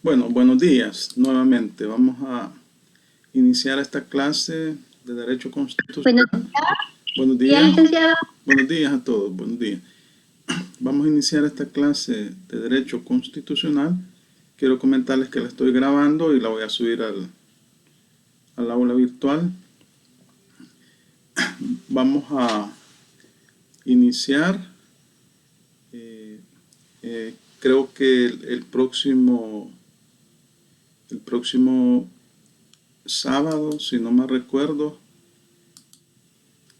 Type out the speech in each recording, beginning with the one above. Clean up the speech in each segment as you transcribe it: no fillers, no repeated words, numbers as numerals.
Bueno, buenos días nuevamente. Vamos a iniciar esta clase de Derecho Buenos Constitucional. Buenos días, días. licenciado. Buenos días a todos. Buenos días. Vamos a iniciar esta clase de Derecho Constitucional. Quiero comentarles que la estoy grabando y la voy a subir al aula virtual. Vamos a iniciar. Creo que el próximo sábado, si no me recuerdo,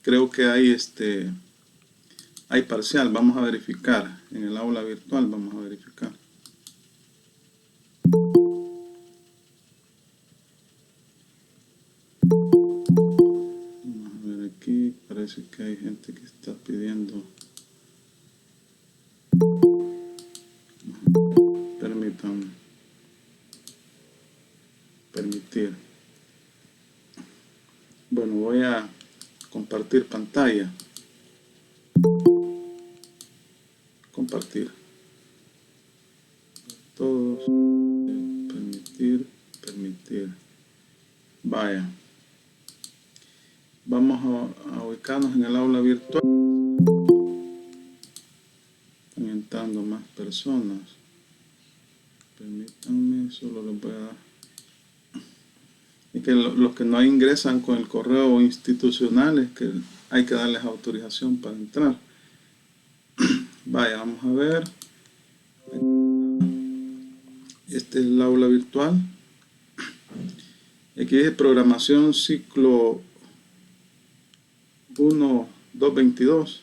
creo que hay parcial. Vamos a verificar en el aula virtual. Vamos a verificar. Vamos a ver aquí. Parece que hay gente que está pidiendo. Permítanme. Permitir. Bueno, voy a compartir pantalla. Compartir. Todos. Permitir. Vaya. Vamos a ubicarnos en el aula virtual. Están entrando más personas. Permítanme, solo les voy a dar. Y que los que no ingresan con el correo institucional es que hay que darles autorización para entrar. Vaya, vamos a ver. Este es el aula virtual. Aquí dice programación ciclo 1, 2, 22.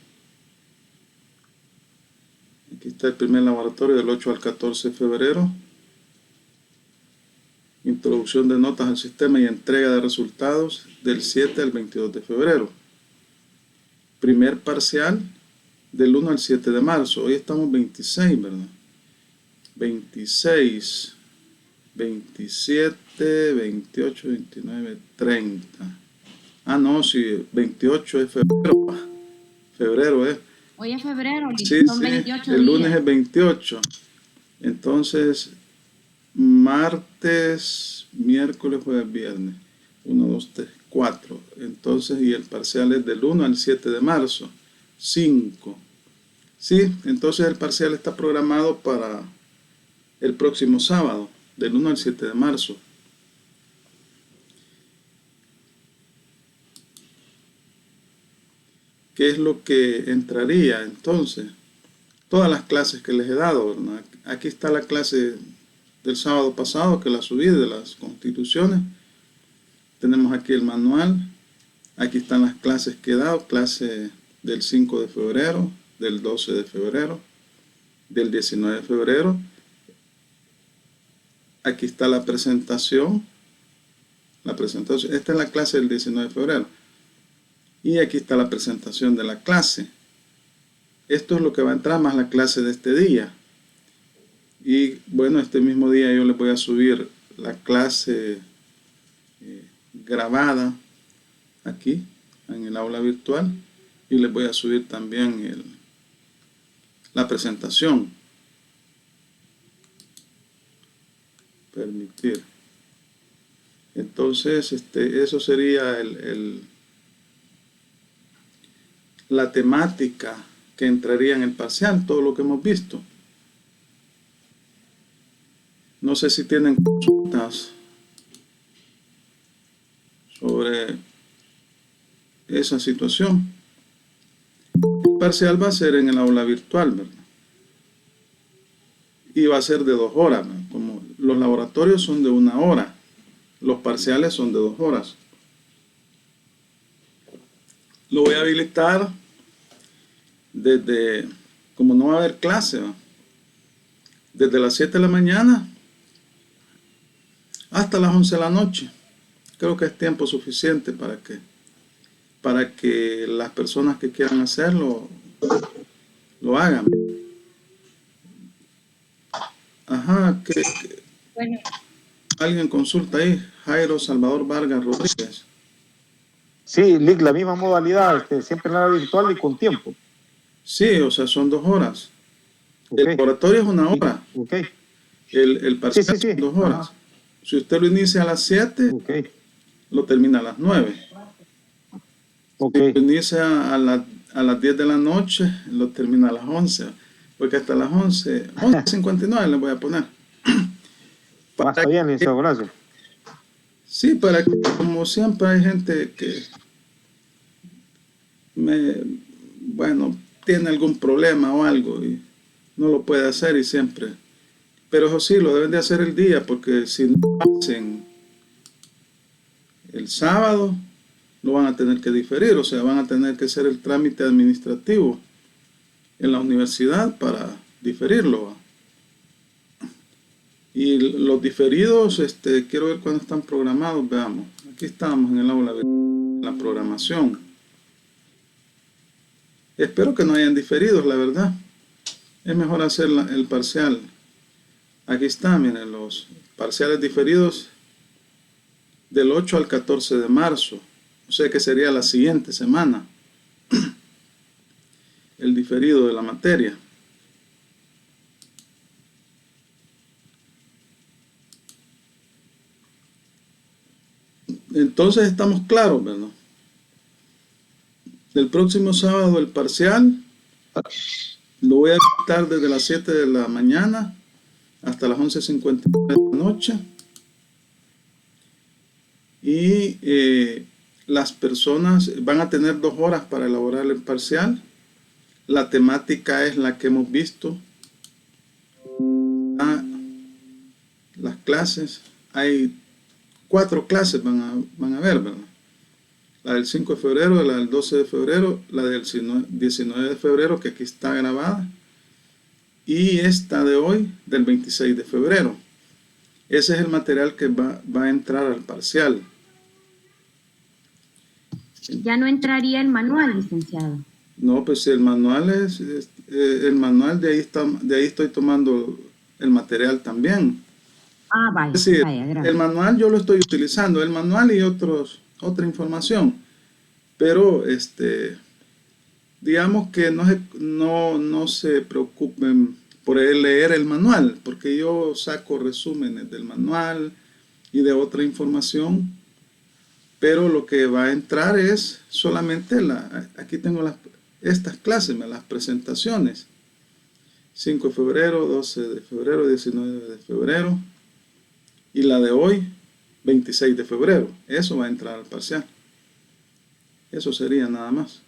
Aquí está el primer laboratorio del 8 al 14 de febrero. Introducción de notas al sistema y entrega de resultados del 7 al 22 de febrero. Primer parcial del 1 al 7 de marzo. Hoy estamos 26, ¿verdad? 26, 27, 28, 29, 30. Ah, no, sí, 28 es febrero. Febrero es. Hoy es febrero, Sí, son 28 el lunes días. es 28. Entonces, martes, miércoles, jueves, viernes. 1, 2, 3, 4. Entonces, y el parcial es del 1 al 7 de marzo. 5. Sí, entonces el parcial está programado para el próximo sábado, del 1 al 7 de marzo. ¿Qué es lo que entraría entonces? Todas las clases que les he dado, ¿verdad? Aquí está la clase del sábado pasado que la subí de las constituciones. Tenemos aquí el manual. Aquí están las clases que he dado. Clase del 5 de febrero, del 12 de febrero, del 19 de febrero. Aquí está la presentación. Esta es la clase del 19 de febrero. Y aquí está la presentación de la clase. Esto es lo que va a entrar más la clase de este día. Y bueno, este mismo día yo les voy a subir la clase grabada aquí en el aula virtual. Y les voy a subir también la presentación. Permitir. Entonces, eso sería la temática que entraría en el parcial, todo lo que hemos visto. No sé si tienen consultas sobre esa situación. El parcial va a ser en el aula virtual, ¿verdad? Y va a ser de 2 horas, ¿verdad? Como los laboratorios son de 1 hora, los parciales son de 2 horas. Lo voy a habilitar desde, como no va a haber clase, ¿verdad? Desde las 7 de la mañana hasta las 11 de la noche. Creo que es tiempo suficiente para que las personas que quieran hacerlo lo hagan. Ajá, Bueno, alguien consulta ahí, Jairo Salvador Vargas Rodríguez. Sí, Lick, la misma modalidad, siempre en la virtual y con tiempo. Sí, o sea, son 2 horas. Okay. El laboratorio es 1 hora. Okay. El parcial Sí. son 2 horas. Ajá. Si usted lo inicia a las 7, Ok, lo termina a las 9. ok. Si lo inicia a las 10 de la noche, lo termina a las 11. Porque hasta las 11:59 le voy a poner. Está bien, licenciado, gracias. Sí, para que, como siempre hay gente que bueno, tiene algún problema o algo y no lo puede hacer y siempre. Pero eso sí, lo deben de hacer el día, porque si no lo hacen el sábado, lo van a tener que diferir, o sea, van a tener que hacer el trámite administrativo en la universidad para diferirlo. Y los diferidos, quiero ver cuándo están programados, veamos. Aquí estamos en el aula de la programación. Espero que no hayan diferidos, la verdad. Es mejor hacer el parcial. Aquí está, miren, los parciales diferidos del 8 al 14 de marzo. O sea que sería la siguiente semana. El diferido de la materia. Entonces estamos claros, ¿verdad? El próximo sábado el parcial lo voy a dictar desde las 7 de la mañana hasta las 11:59 de la noche. Y las personas van a tener 2 horas para elaborar el parcial. La temática es la que hemos visto. Las clases, hay 4 clases van a ver, ¿verdad? La del 5 de febrero, la del 12 de febrero, la del 19 de febrero, que aquí está grabada, y esta de hoy, del 26 de febrero. Ese es el material que va a entrar al parcial. Ya no entraría el manual, licenciado. No, pues el manual el manual, de ahí estoy tomando el material también. Vaya, Es decir, vaya, gracias. el manual yo lo estoy utilizando, el manual y otra información, pero digamos que no se preocupen por leer el manual, porque yo saco resúmenes del manual y de otra información, pero lo que va a entrar es solamente aquí tengo estas clases, las presentaciones, 5 de febrero, 12 de febrero, 19 de febrero, y la de hoy, 26 de febrero. Eso va a entrar al parcial. Eso sería nada más.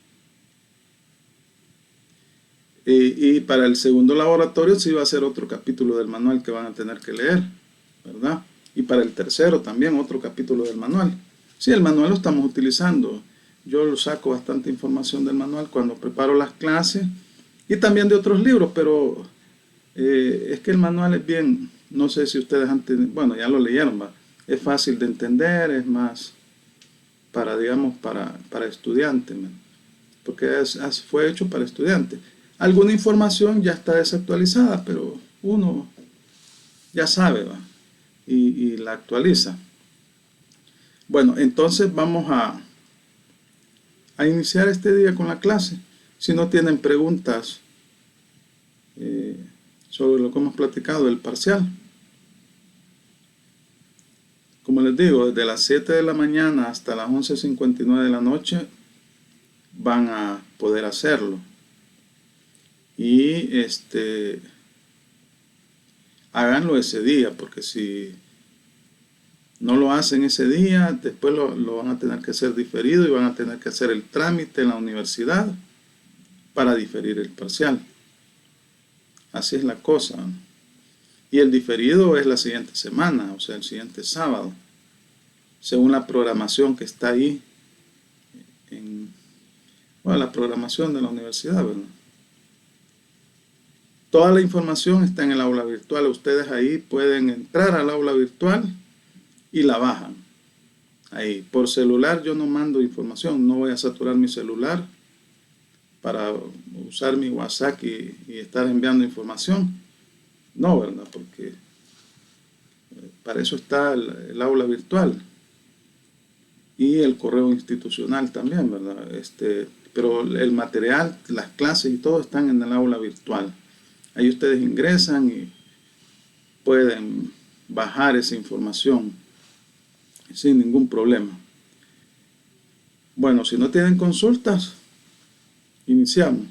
Y para el segundo laboratorio sí va a ser otro capítulo del manual que van a tener que leer, ¿verdad? Y para el tercero también otro capítulo del manual. Sí, el manual lo estamos utilizando. Yo lo saco bastante información del manual cuando preparo las clases y también de otros libros, pero es que el manual es bien, no sé si ustedes bueno, ya lo leyeron, ¿va? Es fácil de entender, es más digamos, para estudiantes, ¿no? Porque fue hecho para estudiantes. Alguna información ya está desactualizada, pero uno ya sabe, ¿va? Y la actualiza. Bueno, entonces vamos a iniciar este día con la clase. Si no tienen preguntas sobre lo que hemos platicado del parcial. Como les digo, desde las 7 de la mañana hasta las 11:59 de la noche van a poder hacerlo. Y háganlo ese día, porque si no lo hacen ese día, después lo van a tener que hacer diferido y van a tener que hacer el trámite en la universidad para diferir el parcial. Así es la cosa. Y el diferido es la siguiente semana, o sea, el siguiente sábado, según la programación que está ahí, la programación de la universidad, ¿verdad? Toda la información está en el aula virtual. Ustedes ahí pueden entrar al aula virtual y la bajan. Ahí, por celular yo no mando información, no voy a saturar mi celular para usar mi WhatsApp y estar enviando información. No, ¿verdad? Porque para eso está el aula virtual y el correo institucional también, ¿verdad? Pero el material, las clases y todo están en el aula virtual. Ahí ustedes ingresan pueden bajar esa información sin ningún problema. Bueno, si no tienen consultas, iniciamos.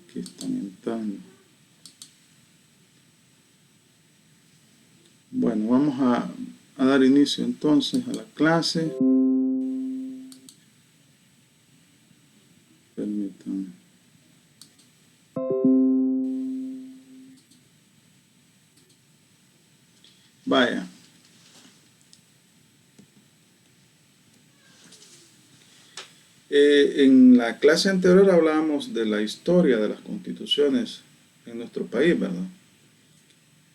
Aquí están entrando. Bueno, vamos a dar inicio entonces a la clase. Permítanme. Vaya. En la clase anterior hablábamos de la historia de las constituciones en nuestro país, ¿verdad?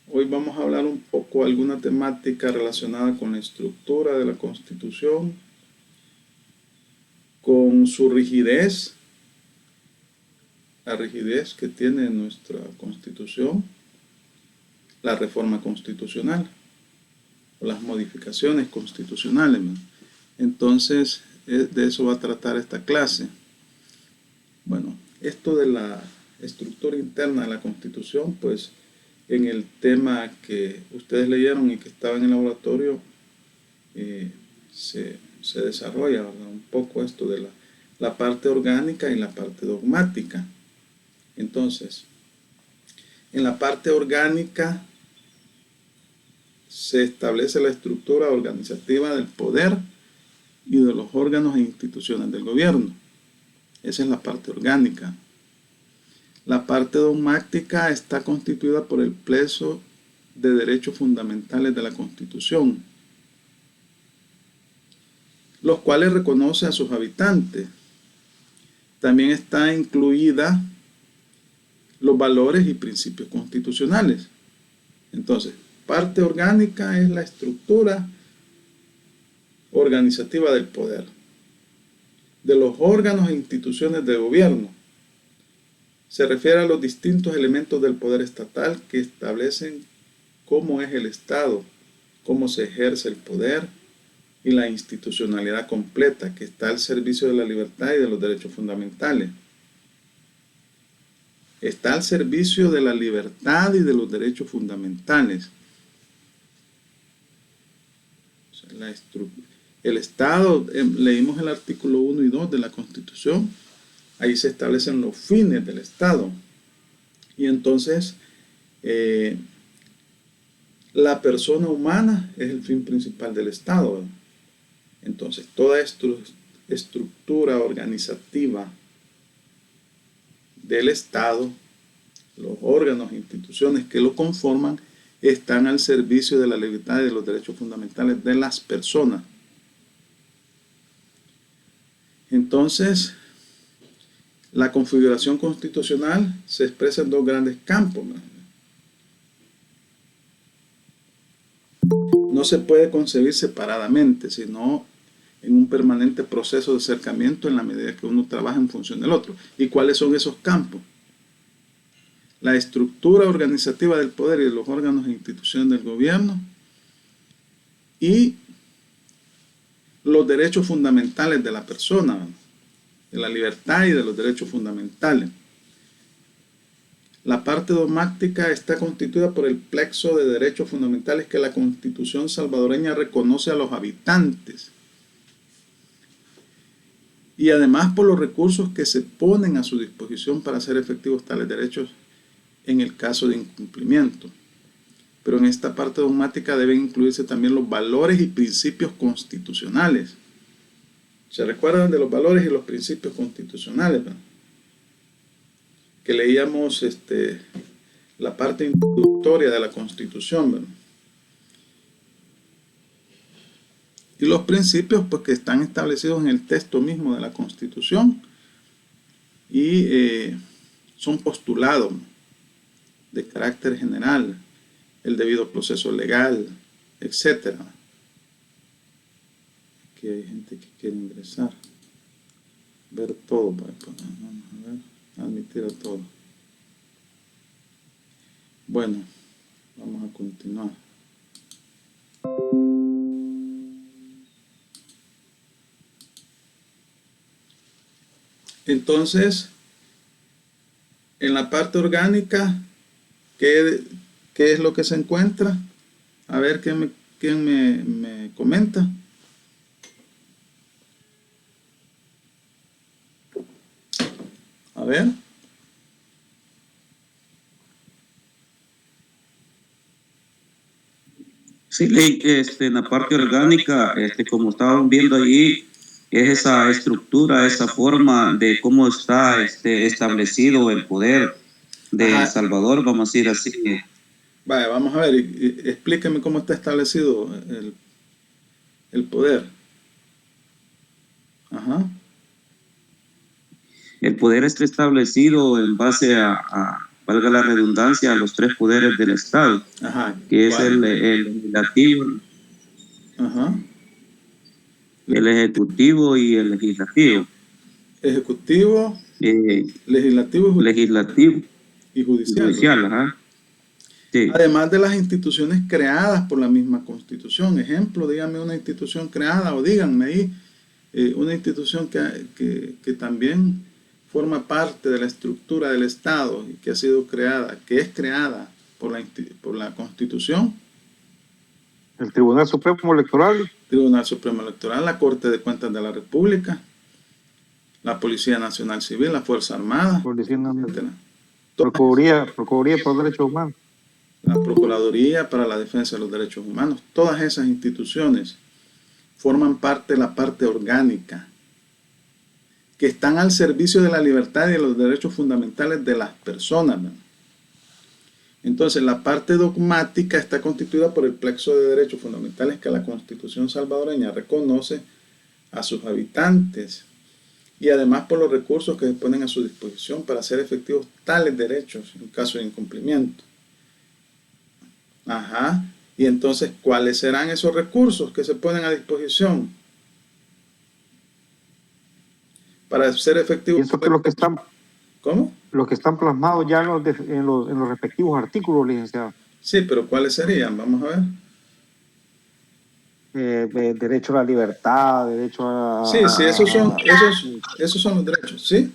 Hoy vamos a hablar un poco de alguna temática relacionada con la estructura de la Constitución, con su rigidez, la rigidez que tiene nuestra Constitución, la reforma constitucional o las modificaciones constitucionales, ¿verdad? Entonces, de eso va a tratar esta clase. Bueno, esto de la estructura interna de la Constitución, pues en el tema que ustedes leyeron y que estaba en el laboratorio, se desarrolla, ¿verdad?, un poco esto de la parte orgánica y la parte dogmática. Entonces, en la parte orgánica se establece la estructura organizativa del poder y de los órganos e instituciones del gobierno. Esa es la parte orgánica. La parte dogmática está constituida por el pleso de derechos fundamentales de la Constitución, los cuales reconoce a sus habitantes. También está incluida los valores y principios constitucionales. Entonces, parte orgánica es la estructura organizativa del poder, de los órganos e instituciones de gobierno. Se refiere a los distintos elementos del poder estatal que establecen cómo es el Estado, cómo se ejerce el poder y la institucionalidad completa que está al servicio de la libertad y de los derechos fundamentales. Está al servicio de la libertad y de los derechos fundamentales. O sea, el Estado, leímos el artículo 1 y 2 de la Constitución, ahí se establecen los fines del Estado. Y entonces, la persona humana es el fin principal del Estado. Entonces, toda estructura organizativa del Estado, los órganos e instituciones que lo conforman, están al servicio de la libertad y de los derechos fundamentales de las personas. Entonces, la configuración constitucional se expresa en dos grandes campos. No se puede concebir separadamente, sino en un permanente proceso de acercamiento en la medida que uno trabaja en función del otro. ¿Y cuáles son esos campos? La estructura organizativa del poder y de los órganos e instituciones del gobierno y los derechos fundamentales de la persona, de la libertad y de los derechos fundamentales. La parte dogmática está constituida por el plexo de derechos fundamentales que la Constitución salvadoreña reconoce a los habitantes y además por los recursos que se ponen a su disposición para hacer efectivos tales derechos en el caso de incumplimiento. Pero en esta parte dogmática deben incluirse también los valores y principios constitucionales. ¿Se recuerdan de los valores y los principios constitucionales, ¿verdad?, que leíamos la parte introductoria de la Constitución, ¿verdad? Y los principios, pues, que están establecidos en el texto mismo de la Constitución y son postulados de carácter general, el debido proceso legal, etc. Aquí hay gente que quiere ingresar, ver todo, vamos a ver, admitir a todo. Bueno, vamos a continuar. Entonces, en la parte orgánica, ¿qué es lo que se encuentra? A ver, ¿quién me comenta? A ver. Sí, en la parte orgánica, como estaban viendo allí, es esa estructura, esa forma de cómo está establecido el poder de El Ajá. Salvador, vamos a decir así. Vaya, vamos a ver, explíqueme cómo está establecido el poder. Ajá. El poder está establecido en base valga la redundancia, a los tres poderes del Estado, Ajá. que es ¿Cuál? el legislativo, Ajá. el ejecutivo y el legislativo. Ejecutivo, Eh, legislativo legislativo y y judicial, ¿verdad? judicial, ajá. Sí. Además de las instituciones creadas por la misma Constitución. Ejemplo, dígame una institución creada o díganme ahí una institución que también forma parte de la estructura del Estado y que ha sido creada, que es creada por la Constitución. El Tribunal Supremo Electoral, Tribunal Supremo Electoral, la Corte de Cuentas de la República, la Policía Nacional Civil, la Fuerza Armada, etcétera. Procuraduría por los Derechos Humanos. La Procuraduría para la Defensa de los Derechos Humanos. Todas esas instituciones forman parte de la parte orgánica, que están al servicio de la libertad y de los derechos fundamentales de las personas, ¿no? Entonces, la parte dogmática está constituida por el plexo de derechos fundamentales que la Constitución salvadoreña reconoce a sus habitantes y además por los recursos que se ponen a su disposición para hacer efectivos tales derechos en caso de incumplimiento. Ajá. Y entonces, ¿cuáles serán esos recursos que se ponen a disposición para ser efectivos? Pienso que ¿Cómo? los que están plasmados ya en los respectivos artículos, licenciado. Sí, pero ¿cuáles serían? Vamos a ver. Derecho a la libertad, derecho Sí, sí, esos son los derechos, ¿sí?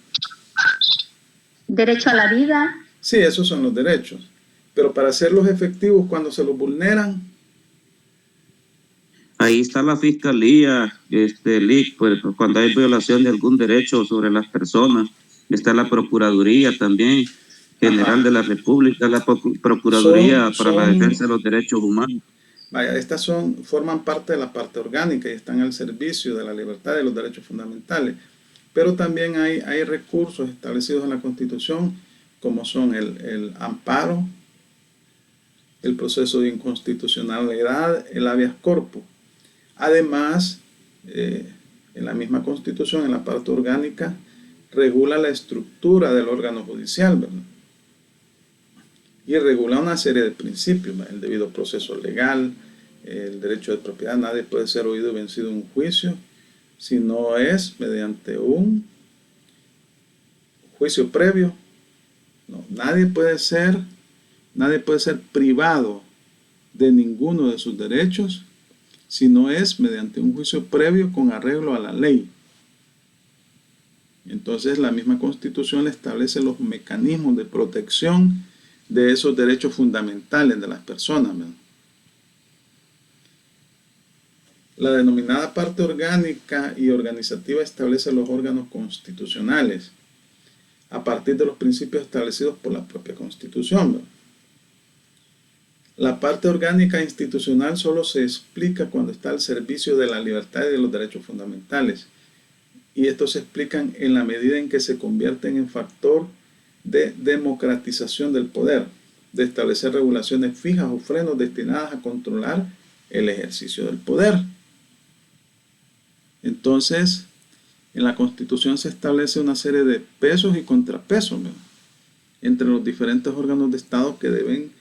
Derecho a la vida. Sí, esos son los derechos. Pero para hacerlos efectivos cuando se los vulneran, Ahí está la fiscalía, LIC, pues, cuando hay violación de algún derecho sobre las personas. Está la Procuraduría también, General ajá, de la República, la Procuraduría para la son, Defensa de los Derechos Humanos. vaya, forman parte de la parte orgánica y están al servicio de la libertad y de los derechos fundamentales. Pero también hay recursos establecidos en la Constitución, como son el amparo, el proceso de inconstitucionalidad, el habeas corpus. Además, en la misma Constitución, en la parte orgánica, regula la estructura del órgano judicial, ¿verdad? Y regula una serie de principios, ¿verdad? El debido proceso legal, el derecho de propiedad. Nadie puede ser oído y vencido en un juicio si no es mediante un juicio previo. No, nadie puede ser privado de ninguno de sus derechos si no es mediante un juicio previo con arreglo a la ley. Entonces la misma Constitución establece los mecanismos de protección de esos derechos fundamentales de las personas, ¿verdad? La denominada parte orgánica y organizativa establece los órganos constitucionales a partir de los principios establecidos por la propia Constitución, ¿verdad? La parte orgánica institucional solo se explica cuando está al servicio de la libertad y de los derechos fundamentales. Y estos se explican en la medida en que se convierten en factor de democratización del poder, de establecer regulaciones fijas o frenos destinadas a controlar el ejercicio del poder. Entonces, en la Constitución se establece una serie de pesos y contrapesos, ¿no?, entre los diferentes órganos de Estado que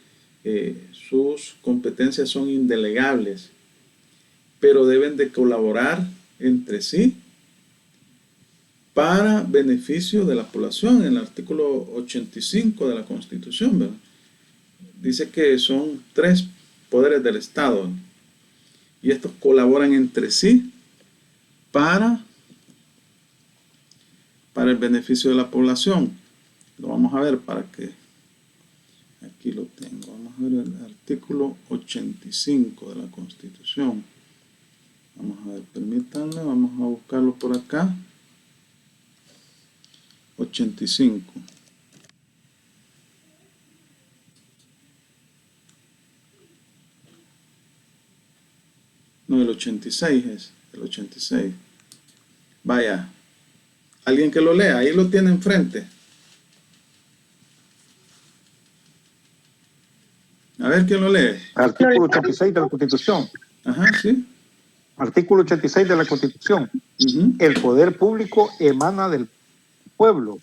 sus competencias son indelegables, pero deben de colaborar entre sí para beneficio de la población. En el artículo 85 de la Constitución, ¿verdad?, dice que son 3 poderes del Estado, ¿no?, y estos colaboran entre sí para para el beneficio de la población. Lo vamos a ver para que, aquí lo tengo, vamos a ver el artículo 85 de la Constitución. Vamos a ver, permítanme, vamos a buscarlo por acá. 85. No, el 86 es, el 86. Vaya, alguien que lo lea, ahí lo tiene enfrente. A ver quién lo lee. Artículo 86 de la Constitución. Ajá, sí. Artículo 86 de la Constitución. Ujú, El poder público emana del pueblo.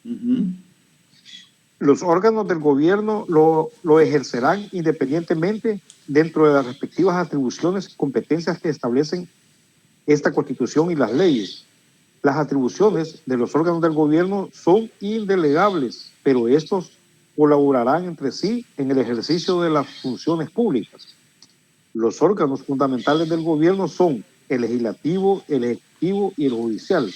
ujú. Los órganos del gobierno lo ejercerán independientemente dentro de las respectivas atribuciones y competencias que establecen esta Constitución y las leyes. Las atribuciones de los órganos del gobierno son indelegables, pero estos colaborarán entre sí en el ejercicio de las funciones públicas. Los órganos fundamentales del gobierno son el legislativo, el ejecutivo y el judicial.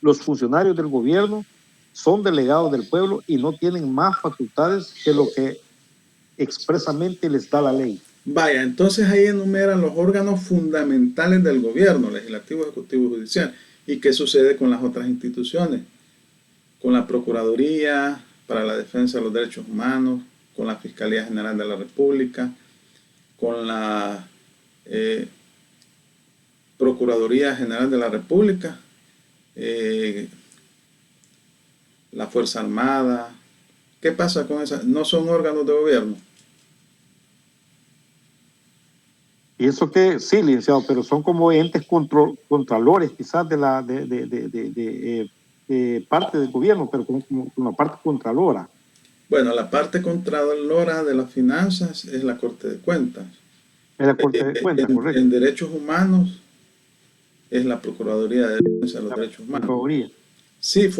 Los funcionarios del gobierno son delegados del pueblo y no tienen más facultades que lo que expresamente les da la ley. Vaya, entonces ahí enumeran los órganos fundamentales del gobierno, legislativo, ejecutivo y judicial. ¿Y qué sucede con las otras instituciones? Con la Procuraduría para la Defensa de los Derechos Humanos, con la Fiscalía General de la República, con la Procuraduría General de la República, la Fuerza Armada. ¿Qué pasa con esas? No son órganos de gobierno. Y eso que sí, licenciado, pero son como entes contralores quizás de la parte del gobierno, pero como una parte contralora. Bueno, la parte contralora de las finanzas es la Corte de Cuentas. Es la Corte de Cuentas, correcto. En derechos humanos es la Procuraduría de Defensa de los Derechos Humanos. Procuraduría. Sí,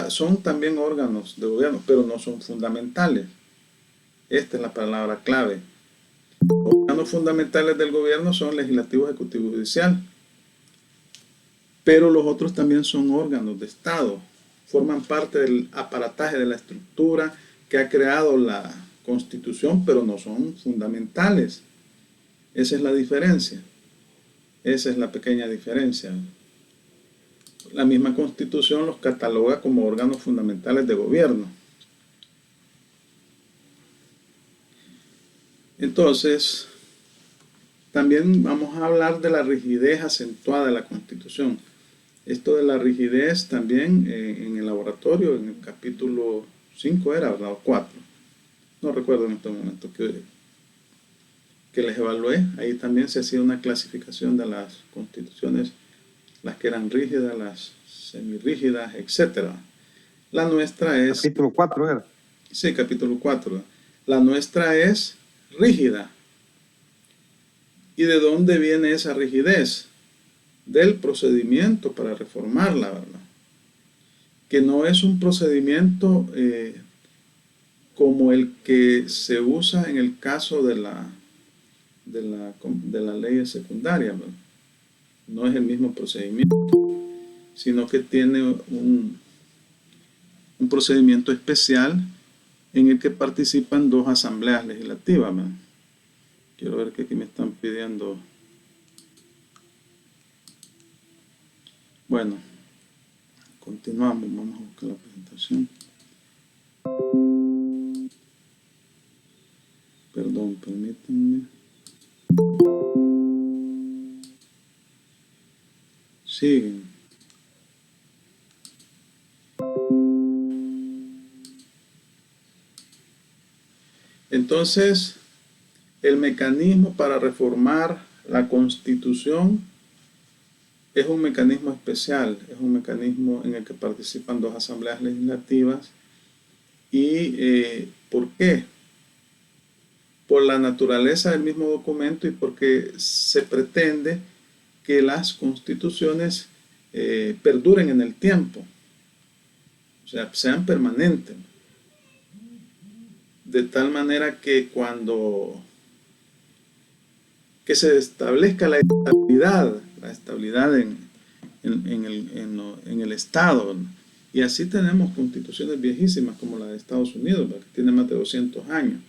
son también órganos de gobierno, pero no son fundamentales. Esta es la palabra clave. Los órganos fundamentales del gobierno son legislativo, ejecutivo y judicial. Pero los otros también son órganos de Estado. Forman parte del aparataje de la estructura que ha creado la Constitución, pero no son fundamentales. Esa es la diferencia. Esa es la pequeña diferencia. La misma Constitución los cataloga como órganos fundamentales de gobierno. Entonces, también vamos a hablar de la rigidez acentuada de la Constitución. Esto de la rigidez también en el laboratorio, en el capítulo 5 era, ¿verdad? O 4. No recuerdo en este momento que les evalué. Ahí también se hacía una clasificación de las constituciones, las que eran rígidas, las semirrígidas, etc. La nuestra es... Capítulo 4 era. Sí, capítulo 4. La nuestra es rígida. ¿Y de dónde viene esa rigidez? Del procedimiento para reformarla, ¿verdad? Que no es un procedimiento como el que se usa en el caso de la ley secundaria, ¿verdad? No es el mismo procedimiento, sino que tiene un procedimiento especial en el que participan 2 asambleas legislativas, ¿verdad? Quiero ver que aquí me están pidiendo. Bueno, continuamos, vamos a buscar la presentación. Perdón, permítanme. Siguen. Entonces, el mecanismo para reformar la Constitución es un mecanismo especial, es un mecanismo en el que participan 2 asambleas legislativas. ¿Y por qué? Por la naturaleza del mismo documento y porque se pretende que las constituciones perduren en el tiempo, o sea, sean permanentes, de tal manera que que se establezca la estabilidad en el Estado, ¿no? Y así tenemos constituciones viejísimas como la de Estados Unidos, ¿no? Que tiene más de 200 años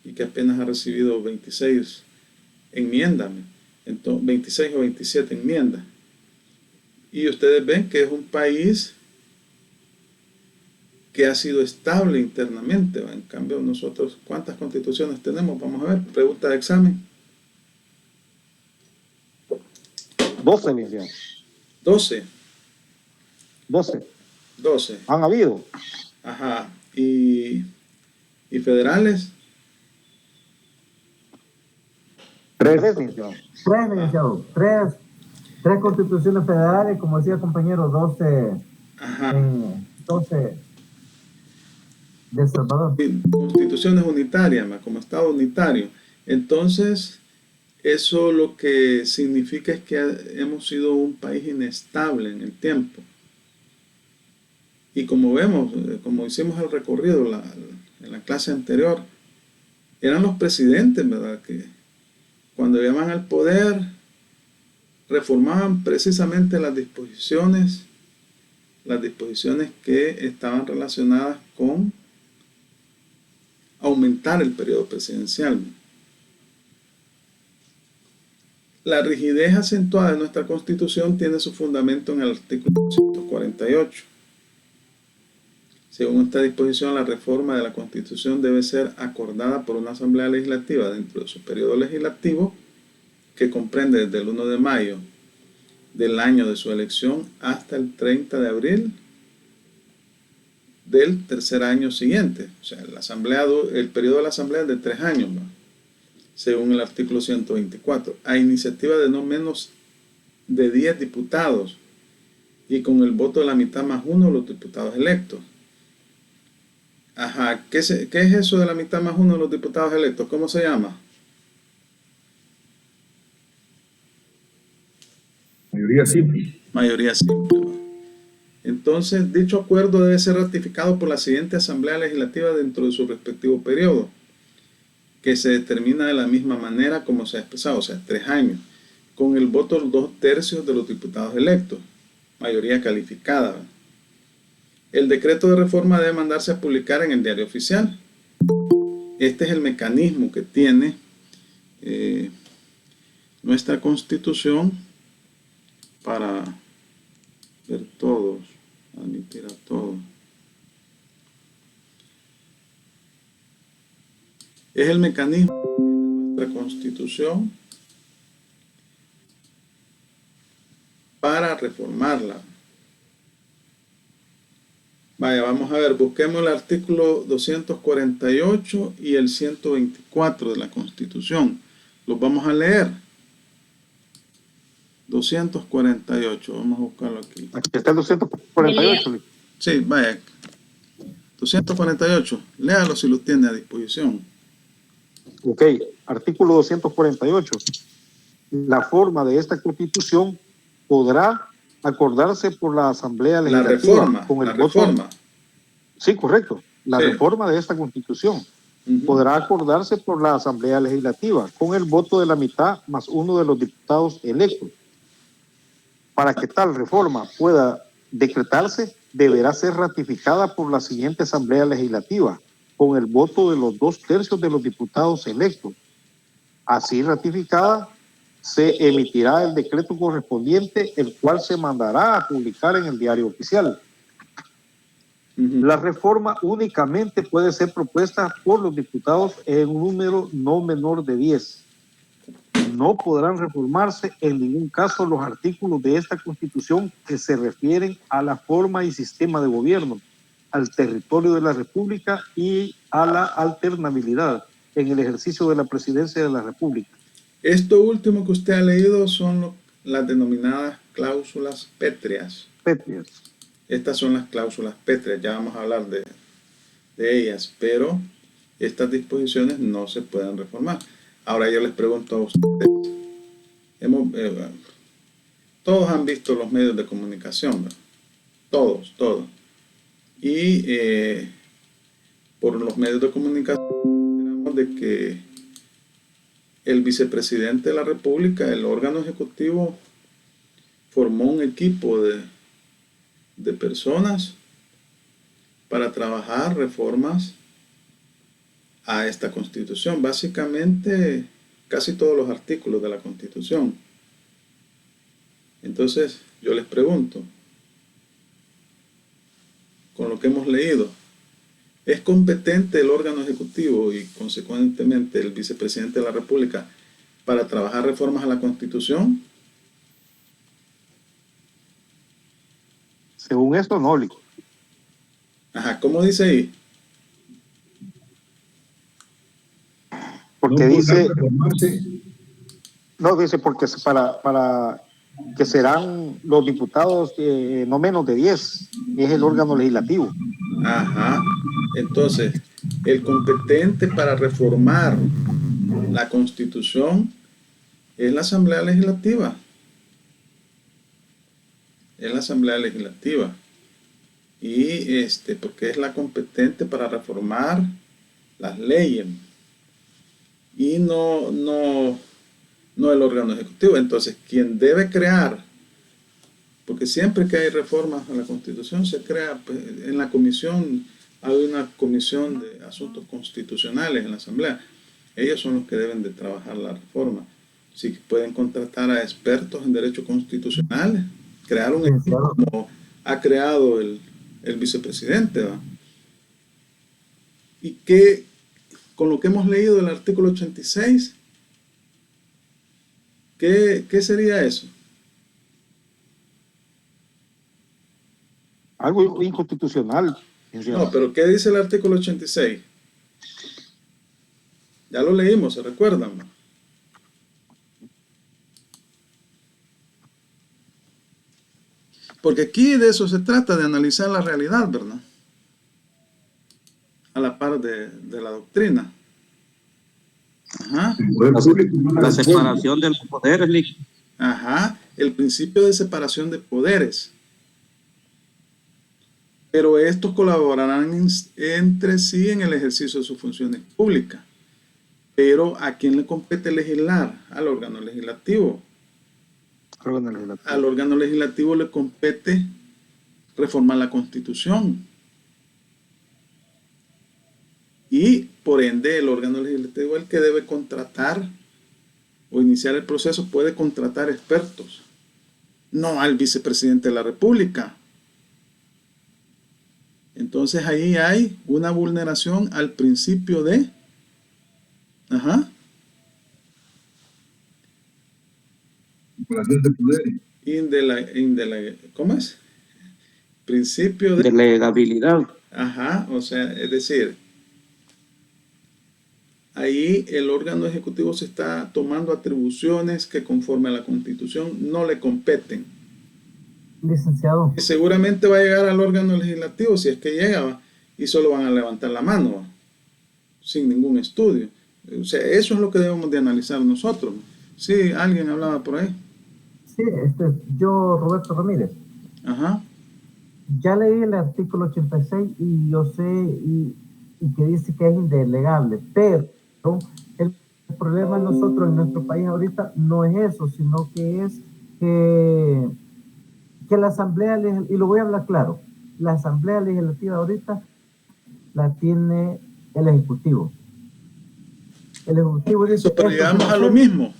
y que apenas ha recibido 26 enmiendas, ¿no? Entonces, 26 o 27 enmiendas. Y ustedes ven que es un país que ha sido estable internamente, ¿va? En cambio nosotros, ¿cuántas constituciones tenemos? Vamos a ver, pregunta de examen. 12, licenciado. 12. 12. 12. Han habido. Ajá. ¿Y federales? 3, licenciado. 3, licenciado. 3 constituciones federales, como decía el compañero, 12, Ajá. 12 de El Salvador. Constituciones unitarias, como Estado unitario. Entonces, eso lo que significa es que hemos sido un país inestable en el tiempo. Y como vemos, como hicimos el recorrido en la clase anterior, eran los presidentes, ¿verdad?, que cuando llegaban al poder reformaban precisamente las disposiciones que estaban relacionadas con aumentar el periodo presidencial. La rigidez acentuada de nuestra Constitución tiene su fundamento en el artículo 248. Según esta disposición, la reforma de la Constitución debe ser acordada por una Asamblea Legislativa dentro de su periodo legislativo, que comprende desde el 1 de mayo del año de su elección hasta el 30 de abril del tercer año siguiente. O sea, el periodo de la Asamblea es de 3 años, ¿no?, según el artículo 124, a iniciativa de no menos de 10 diputados y con el voto de la mitad más uno de los diputados electos. Ajá, ¿qué es eso de la mitad más uno de los diputados electos? ¿Cómo se llama? Mayoría simple. Mayoría simple. Entonces, dicho acuerdo debe ser ratificado por la siguiente Asamblea Legislativa dentro de su respectivo periodo, que se determina de la misma manera como se ha expresado, o sea, 3 años, con el voto de 2/3 de los diputados electos, mayoría calificada, ¿verdad? El decreto de reforma debe mandarse a publicar en el Diario Oficial. Este es el mecanismo que tiene nuestra Constitución para ver todos, admitir a todos. Es el mecanismo de nuestra Constitución para reformarla. Vaya, vamos a ver, busquemos el artículo 248 y el 124 de la Constitución. Los vamos a leer. 248, vamos a buscarlo aquí. Aquí está el 248. Sí, vaya. 248, léalo si lo tiene a disposición. Ok, artículo 248. La forma de esta Constitución podrá acordarse por la Asamblea Legislativa. La reforma. Sí, correcto. La Sí. reforma de esta Constitución podrá acordarse por la Asamblea Legislativa con el voto de la mitad más uno de los diputados electos. Para que tal reforma pueda decretarse, deberá ser ratificada por la siguiente Asamblea Legislativa con el voto de los 2/3 de los diputados electos. Así ratificada, se emitirá el decreto correspondiente, el cual se mandará a publicar en el Diario Oficial. La reforma únicamente puede ser propuesta por los diputados en un número no menor de 10. No podrán reformarse en ningún caso los artículos de esta Constitución que se refieren a la forma y sistema de gobierno, al territorio de la República y a la alternabilidad en el ejercicio de la presidencia de la República. Esto último que usted ha leído son las denominadas cláusulas pétreas. Estas son las cláusulas pétreas, ya vamos a hablar de ellas, pero estas disposiciones no se pueden reformar. Ahora yo les pregunto a ustedes, todos han visto los medios de comunicación, ¿verdad? Todos. Y por los medios de comunicación esperamos de que el vicepresidente de la República, el órgano ejecutivo formó un equipo de personas para trabajar reformas a esta Constitución. Básicamente, casi todos los artículos de la Constitución. Entonces, yo les pregunto, con lo que hemos leído, ¿es competente el órgano ejecutivo y consecuentemente el vicepresidente de la República para trabajar reformas a la Constitución? Según esto, no. Ajá, ¿cómo dice ahí? Porque No dice, podrá reformarse. no, dice porque para que serán los diputados no menos de 10, es el órgano legislativo. Ajá. Entonces, el competente para reformar la Constitución es la Asamblea Legislativa. Es la Asamblea Legislativa. Y porque es la competente para reformar las leyes. Y no el órgano ejecutivo. Entonces, quien debe crear, porque siempre que hay reformas a la Constitución se crea, pues, en la comisión, hay una comisión de asuntos constitucionales en la Asamblea. Ellos son los que deben de trabajar la reforma. Si pueden contratar a expertos en derecho constitucional, crear un equipo como ha creado el vicepresidente, ¿va? Y que con lo que hemos leído del artículo 86, ¿qué sería eso? Algo inconstitucional. No, pero ¿qué dice el artículo 86? Ya lo leímos, ¿se recuerdan, ¿no? Porque aquí de eso se trata, de analizar la realidad, ¿verdad? A la par de la doctrina. Ajá. El poder público, La separación de los poderes, Lick. Ajá. El principio de separación de poderes. Pero estos colaborarán entre sí en el ejercicio de sus funciones públicas. Pero ¿a quién le compete legislar? Al órgano legislativo. Al órgano legislativo le compete reformar la Constitución. Y por ende el órgano legislativo es el que debe contratar o iniciar el proceso, puede contratar expertos, no al vicepresidente de la República. Entonces ahí hay una vulneración al principio de separación de poderes. ¿Cómo es? Principio de Delegabilidad. Ajá, o sea, es decir, ahí el órgano ejecutivo se está tomando atribuciones que conforme a la Constitución no le competen. Licenciado. Y seguramente va a llegar al órgano legislativo, si es que llega, y solo van a levantar la mano, ¿va? Sin ningún estudio. O sea, eso es lo que debemos de analizar nosotros. Sí, alguien hablaba por ahí. Sí, yo, Roberto Ramírez. Ajá. Ya leí el artículo 86 y yo sé y que dice que es indelegable, pero el problema de nosotros en nuestro país ahorita no es eso, sino que es que la Asamblea Legislativa, y lo voy a hablar claro, la Asamblea Legislativa ahorita la tiene el Ejecutivo. El Ejecutivo dice... Pero llegamos a lo mismo,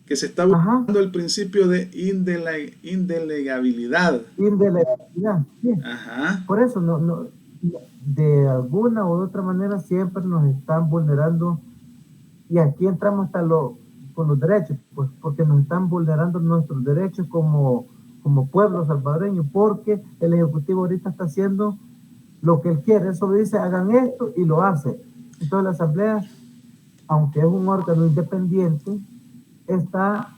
que se está buscando el principio de indelegabilidad. Indelegabilidad, sí. Ajá. Por eso, de alguna u otra manera siempre nos están vulnerando, y aquí entramos hasta con los derechos, pues porque nos están vulnerando nuestros derechos como pueblo salvadoreño, porque el Ejecutivo ahorita está haciendo lo que él quiere, eso dice, hagan esto y lo hace. Entonces la Asamblea, aunque es un órgano independiente, está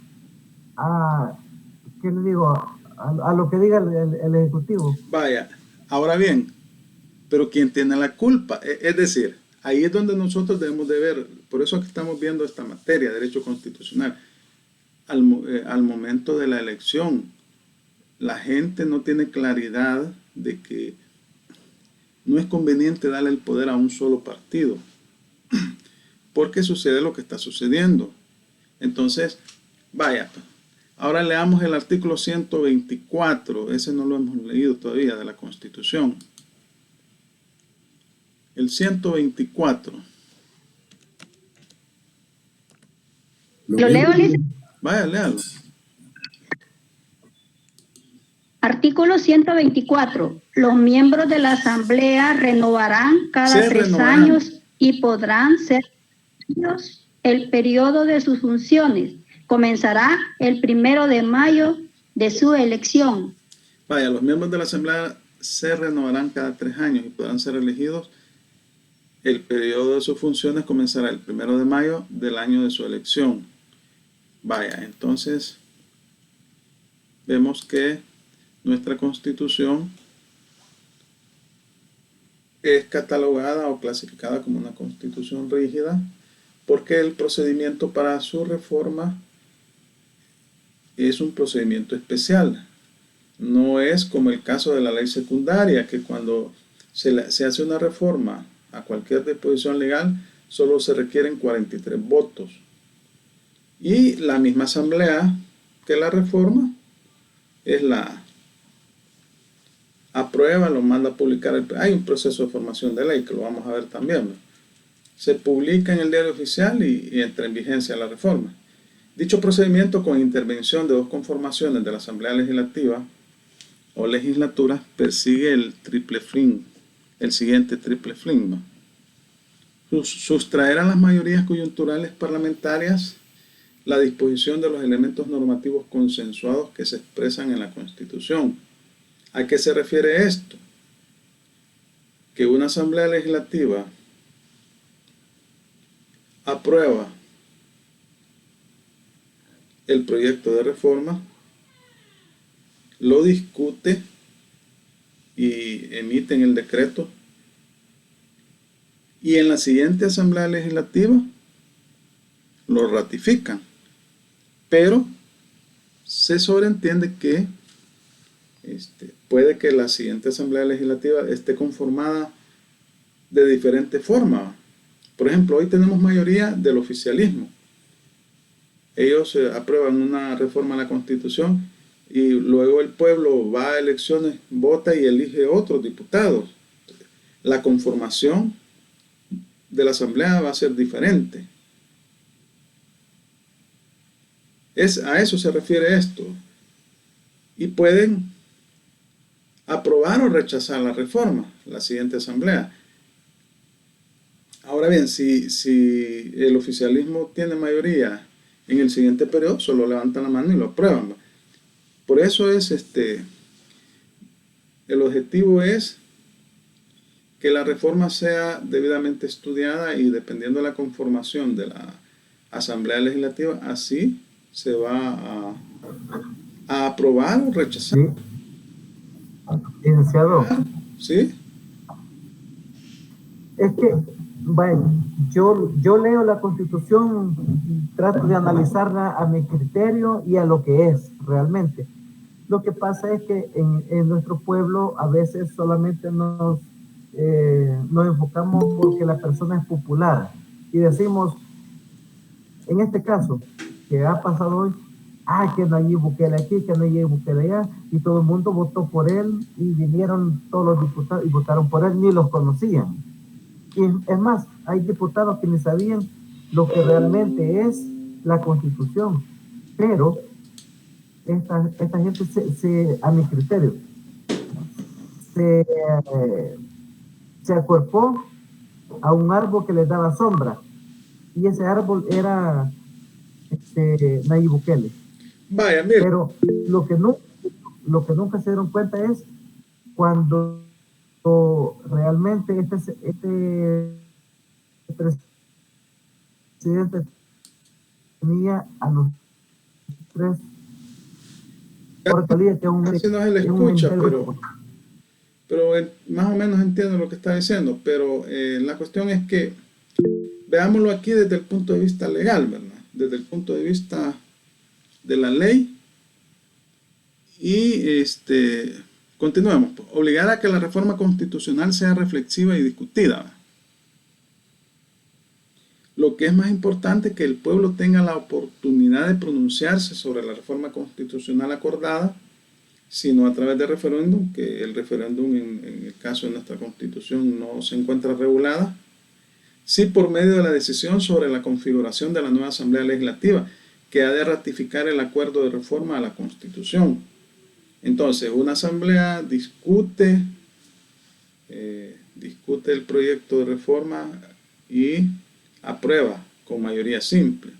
¿qué le digo? A lo que diga el Ejecutivo. Vaya, ahora bien, pero ¿quién tiene la culpa? Es decir, ahí es donde nosotros debemos de ver, por eso que estamos viendo esta materia, derecho constitucional. Al momento de la elección, la gente no tiene claridad de que no es conveniente darle el poder a un solo partido, porque sucede lo que está sucediendo. Entonces, vaya, Ahora leamos el artículo 124, ese no lo hemos leído todavía, de la Constitución. El 124. ¿Lo leo, licenciado? Vaya, léalo. Artículo 124. Los miembros de la Asamblea renovarán cada 3 años y podrán ser elegidos. El periodo de sus funciones comenzará el 1 de mayo de su elección. Vaya, los miembros de la Asamblea se renovarán cada 3 años y podrán ser elegidos. El periodo de sus funciones comenzará el 1 de mayo del año de su elección. Vaya, entonces vemos que nuestra Constitución es catalogada o clasificada como una Constitución rígida porque el procedimiento para su reforma es un procedimiento especial. No es como el caso de la ley secundaria, que cuando se hace una reforma a cualquier disposición legal, solo se requieren 43 votos. Y la misma asamblea que la reforma es la aprueba, lo manda a publicar. Hay un proceso de formación de ley que lo vamos a ver también, ¿no? Se publica en el diario oficial y entra en vigencia la reforma. Dicho procedimiento, con intervención de 2 conformaciones de la Asamblea Legislativa o legislatura, persigue el triple fin, el siguiente triple fin, ¿no? Sustraer a las mayorías coyunturales parlamentarias la disposición de los elementos normativos consensuados que se expresan en la Constitución. ¿A qué se refiere esto? Que una Asamblea Legislativa aprueba el proyecto de reforma, lo discute y emiten el decreto, y en la siguiente Asamblea Legislativa lo ratifican. Pero se sobreentiende que puede que la siguiente Asamblea Legislativa esté conformada de diferente forma. Por ejemplo, hoy tenemos mayoría del oficialismo. Ellos aprueban una reforma a la Constitución y luego el pueblo va a elecciones, vota y elige otros diputados. La conformación de la Asamblea va a ser diferente. A eso se refiere esto. Y pueden aprobar o rechazar la reforma, la siguiente Asamblea. Ahora bien, si el oficialismo tiene mayoría en el siguiente periodo, solo levantan la mano y lo aprueban. Por eso es el objetivo es que la reforma sea debidamente estudiada y dependiendo de la conformación de la Asamblea Legislativa, así se va a aprobar o rechazar. Sí. Licenciado. ¿Sí? Es que, bueno, yo leo la Constitución, trato de analizarla a mi criterio y a lo que es realmente. Lo que pasa es que en nuestro pueblo a veces solamente nos enfocamos porque la persona es popular y decimos, en este caso, que ha pasado hoy, que Nayib Bukele aquí, que Nayib Bukele allá, y todo el mundo votó por él y vinieron todos los diputados y votaron por él, ni los conocían. Y es más, hay diputados que ni sabían lo que realmente es la Constitución, pero esta gente a mi criterio se acuerpó a un árbol que les daba sombra y ese árbol era Nayib Bukele. Vaya, mira. Pero lo que nunca se dieron cuenta es cuando realmente este presidente tenía a los 3 portalías que no se le escucha, pero más o menos entiendo lo que está diciendo, pero la cuestión es que veámoslo aquí desde el punto de vista legal, ¿verdad? Desde el punto de vista de la ley y continuemos. Obligar a que la reforma constitucional sea reflexiva y discutida. Lo que es más importante es que el pueblo tenga la oportunidad de pronunciarse sobre la reforma constitucional acordada, sino a través de referéndum, que el referéndum en el caso de nuestra Constitución no se encuentra regulada, sí por medio de la decisión sobre la configuración de la nueva Asamblea Legislativa, que ha de ratificar el acuerdo de reforma a la Constitución. Entonces, una asamblea discute el proyecto de reforma y aprueba con mayoría simple.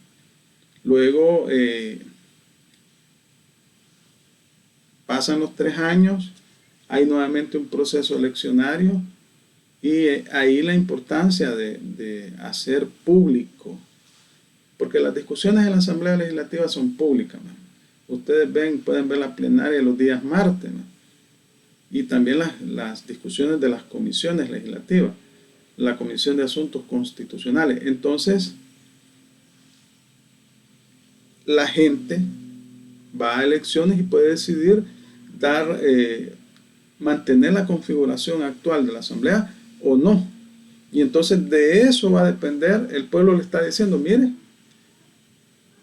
Luego pasan los 3 años, hay nuevamente un proceso eleccionario y ahí la importancia de hacer público, porque las discusiones en la Asamblea Legislativa son públicas, ¿no? Ustedes pueden ver la plenaria los días martes, ¿no? Y también las discusiones de las comisiones legislativas, la Comisión de Asuntos Constitucionales. Entonces, la gente va a elecciones y puede decidir mantener la configuración actual de la Asamblea o no. Y entonces de eso va a depender, el pueblo le está diciendo, mire,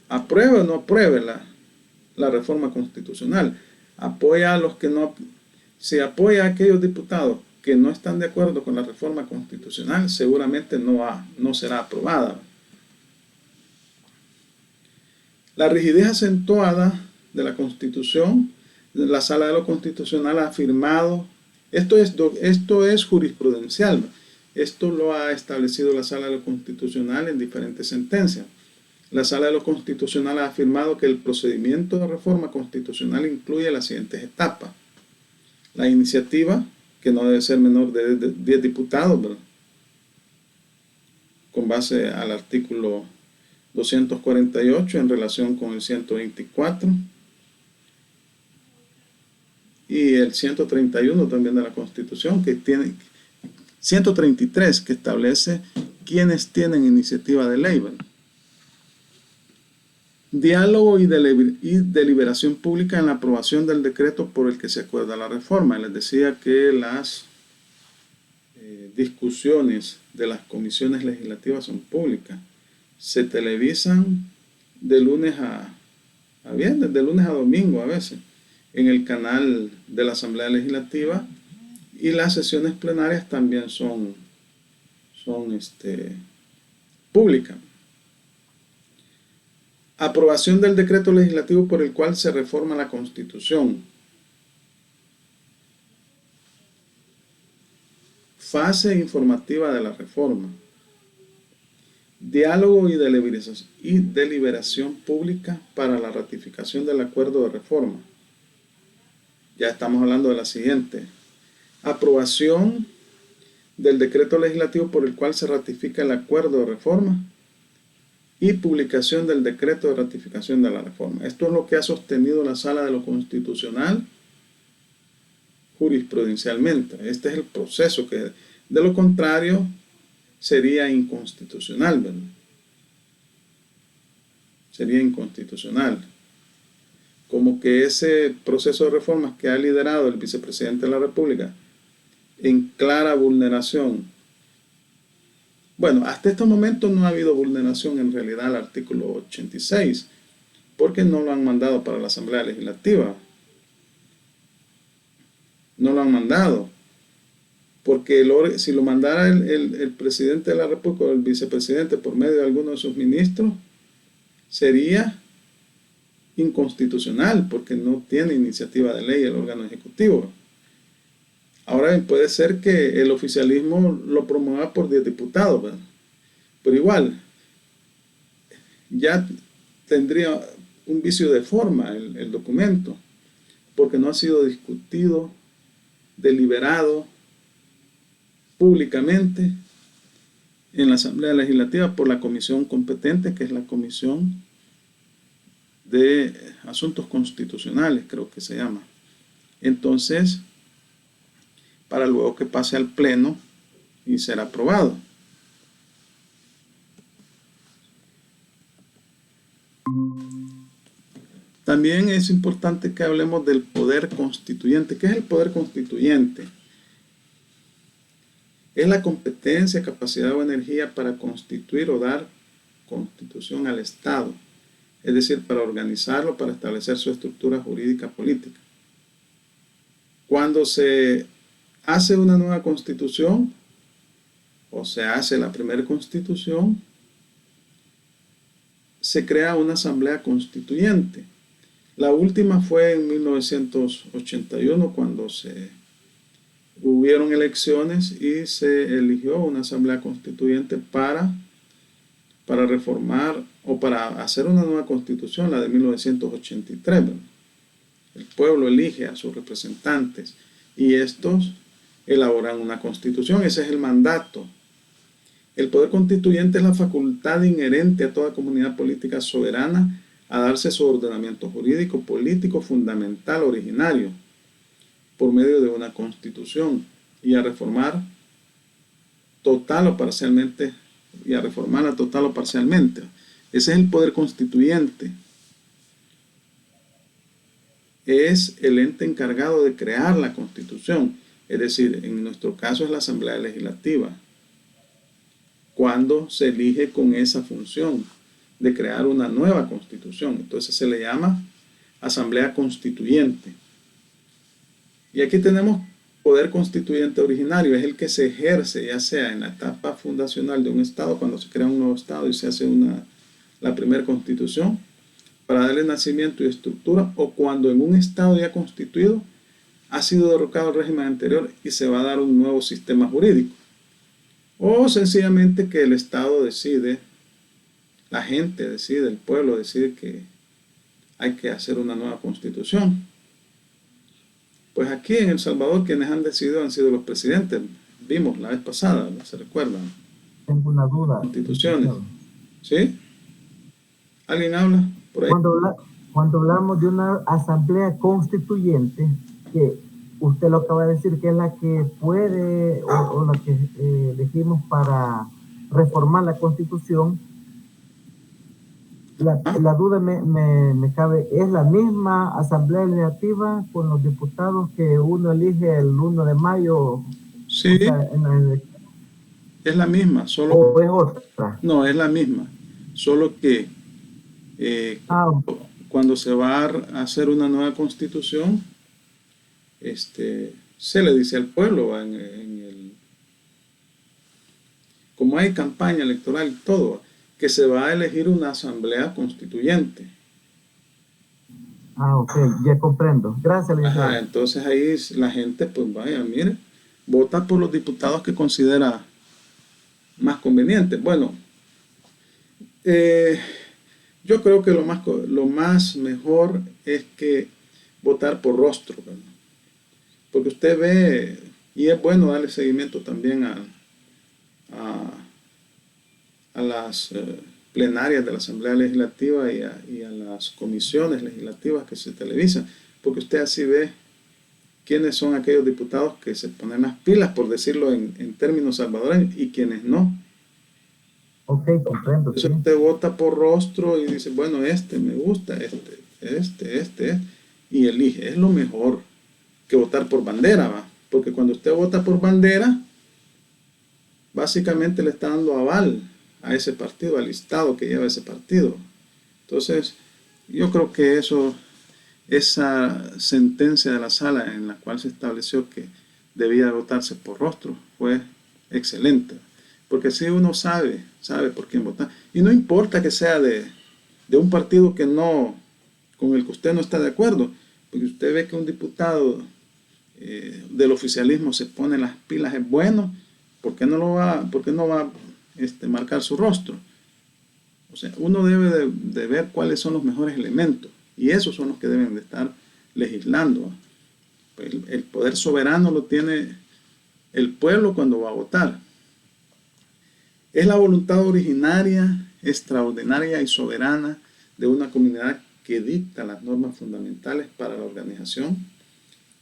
apruebe o no apruebe la reforma constitucional. Apoya a los que no, si apoya a aquellos diputados que no están de acuerdo con la reforma constitucional, seguramente no será aprobada. La rigidez acentuada de la Constitución, la Sala de lo Constitucional ha afirmado, esto es jurisprudencial, esto lo ha establecido la Sala de lo Constitucional en diferentes sentencias. La Sala de lo Constitucional ha afirmado que el procedimiento de reforma constitucional incluye las siguientes etapas. La iniciativa, que no debe ser menor de 10 diputados, ¿verdad?, con base al artículo 248 en relación con el 124 y el 131 también de la Constitución, que tiene 133, que establece quiénes tienen iniciativa de ley, ¿verdad? Diálogo y deliberación pública en la aprobación del decreto por el que se acuerda la reforma. Les decía que las discusiones de las comisiones legislativas son públicas. Se televisan de lunes a viernes, de lunes a domingo a veces, en el canal de la Asamblea Legislativa, y las sesiones plenarias también son públicas. Aprobación del decreto legislativo por el cual se reforma la Constitución. Fase informativa de la reforma. Diálogo y deliberación pública para la ratificación del acuerdo de reforma. Ya estamos hablando de la siguiente. Aprobación del decreto legislativo por el cual se ratifica el acuerdo de reforma y publicación del decreto de ratificación de la reforma. Esto es lo que ha sostenido la Sala de lo Constitucional jurisprudencialmente. Este es el proceso que, de lo contrario, sería inconstitucional, ¿verdad? Sería inconstitucional. Como que ese proceso de reformas que ha liderado el vicepresidente de la República en clara vulneración. Bueno, hasta este momento no ha habido vulneración en realidad al artículo 86, porque no lo han mandado para la Asamblea Legislativa. No lo han mandado. Porque si lo mandara el presidente de la República o el vicepresidente por medio de alguno de sus ministros, sería inconstitucional, porque no tiene iniciativa de ley el órgano ejecutivo. Ahora bien, puede ser que el oficialismo lo promueva por 10 diputados, ¿verdad? Pero igual, ya tendría un vicio de forma el documento, porque no ha sido discutido, deliberado públicamente en la Asamblea Legislativa por la comisión competente, que es la Comisión de Asuntos Constitucionales, creo que se llama. Entonces, para luego que pase al Pleno y será aprobado. También es importante que hablemos del poder constituyente. ¿Qué es el poder constituyente? Es la competencia, capacidad o energía para constituir o dar constitución al Estado, es decir, para organizarlo, para establecer su estructura jurídica política. Cuando se hace una nueva constitución, o se hace la primera constitución, se crea una asamblea constituyente. La última fue en 1981, cuando hubieron elecciones y se eligió una asamblea constituyente para reformar o para hacer una nueva constitución, la de 1983. ¿verdad? El pueblo elige a sus representantes y estos elaboran una constitución. Ese es el mandato. El poder constituyente es la facultad inherente a toda comunidad política soberana a darse su ordenamiento jurídico, político, fundamental, originario, por medio de una constitución, y a reformar total o parcialmente, Ese es el poder constituyente. Es el ente encargado de crear la constitución, es decir, en nuestro caso es la Asamblea Legislativa, cuando se elige con esa función de crear una nueva constitución. Entonces se le llama Asamblea Constituyente. Y aquí tenemos poder constituyente originario, es el que se ejerce ya sea en la etapa fundacional de un Estado, cuando se crea un nuevo Estado y se hace la primera constitución, para darle nacimiento y estructura, o cuando en un Estado ya constituido ha sido derrocado el régimen anterior y se va a dar un nuevo sistema jurídico. O sencillamente que el Estado decide, la gente decide, el pueblo decide que hay que hacer una nueva constitución. Pues aquí en El Salvador quienes han decidido han sido los presidentes. Vimos la vez pasada, ¿no se recuerdan? Tengo una duda. Constituciones. ¿Sí? ¿Alguien habla por ahí? Cuando hablamos de una asamblea constituyente, que usted lo acaba de decir, que es la que puede o la que elegimos para reformar la Constitución, la duda me cabe, ¿es la misma asamblea legislativa con los diputados que uno elige el 1 de mayo? Sí, o sea, es la misma, solo... ¿O es otra? No, es la misma, solo que cuando se va a hacer una nueva constitución, se le dice al pueblo, como hay campaña electoral y todo, que se va a elegir una asamblea constituyente. Ok, ya comprendo. Gracias, licenciado. Entonces ahí la gente, pues vaya, mire, vota por los diputados que considera más convenientes. Bueno, yo creo que lo más mejor es que votar por rostro, ¿verdad? Porque usted ve, y es bueno darle seguimiento también a las plenarias de la Asamblea Legislativa y a las comisiones legislativas que se televisan, porque usted así ve quiénes son aquellos diputados que se ponen las pilas, por decirlo en términos salvadoreños, y quienes no. Ok, comprendo. Entonces usted vota por rostro y dice, bueno, me gusta, este, y elige. Es lo mejor que votar por bandera, ¿va? Porque cuando usted vota por bandera, básicamente le está dando aval a ese partido, al listado que lleva ese partido. Entonces, yo creo que esa sentencia de la sala en la cual se estableció que debía votarse por rostro fue excelente, porque así uno sabe por quién votar. Y no importa que sea de un partido con el que usted no está de acuerdo, porque usted ve que un diputado del oficialismo se pone las pilas, es bueno, ¿por qué no va a marcar su rostro? O sea, uno debe de ver cuáles son los mejores elementos, y esos son los que deben de estar legislando. Pues el poder soberano lo tiene el pueblo cuando va a votar. Es la voluntad originaria, extraordinaria y soberana de una comunidad que dicta las normas fundamentales para la organización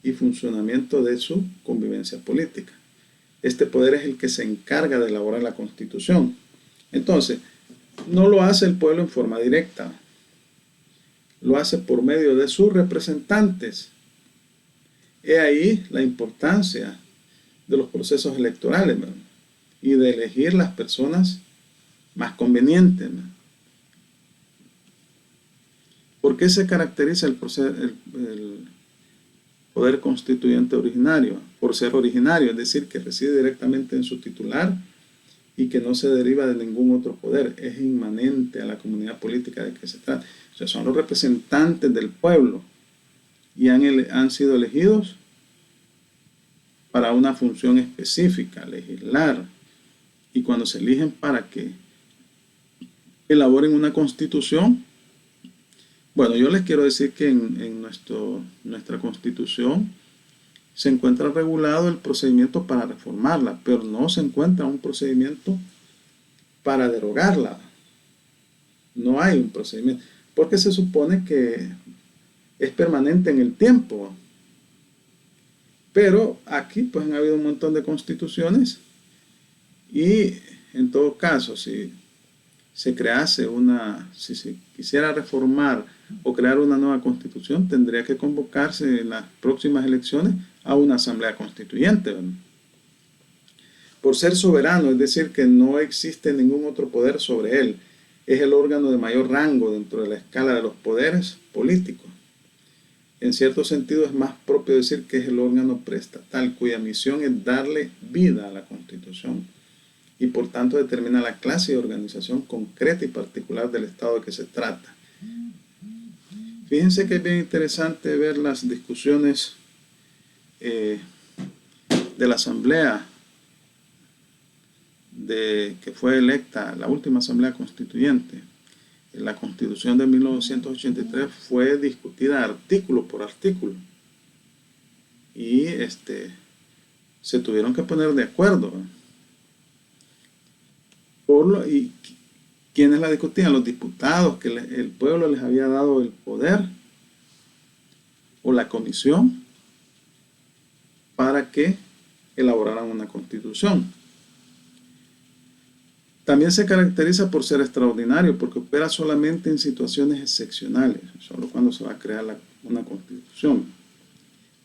y funcionamiento de su convivencia política. Este poder es el que se encarga de elaborar la Constitución. Entonces, no lo hace el pueblo en forma directa, lo hace por medio de sus representantes. He ahí la importancia de los procesos electorales, ¿verdad? Y de elegir las personas más convenientes, ¿verdad? ¿Por qué se caracteriza el poder constituyente originario? Por ser originario, es decir, que reside directamente en su titular y que no se deriva de ningún otro poder, es inmanente a la comunidad política de que se trata. O sea, son los representantes del pueblo y han sido elegidos para una función específica, legislar. Y cuando se eligen para que elaboren una constitución, bueno, yo les quiero decir que en nuestra constitución se encuentra regulado el procedimiento para reformarla, pero no se encuentra un procedimiento para derogarla. No hay un procedimiento, porque se supone que es permanente en el tiempo. Pero aquí pues han habido un montón de constituciones y en todo caso, si se quisiera reformar o crear una nueva constitución, tendría que convocarse en las próximas elecciones a una asamblea constituyente, ¿verdad? Por ser soberano, es decir, que no existe ningún otro poder sobre él. Es el órgano de mayor rango dentro de la escala de los poderes políticos. En cierto sentido es más propio decir que es el órgano preestatal, cuya misión es darle vida a la Constitución y por tanto determina la clase de organización concreta y particular del Estado de que se trata. Fíjense que es bien interesante ver las discusiones de la Asamblea que fue electa, la última Asamblea Constituyente. La Constitución de 1983 fue discutida artículo por artículo y se tuvieron que poner de acuerdo. ¿Y quiénes la discutían? Los diputados que el pueblo les había dado el poder o la comisión para que elaboraran una constitución. También se caracteriza por ser extraordinario, porque opera solamente en situaciones excepcionales, solo cuando se va a crear una constitución,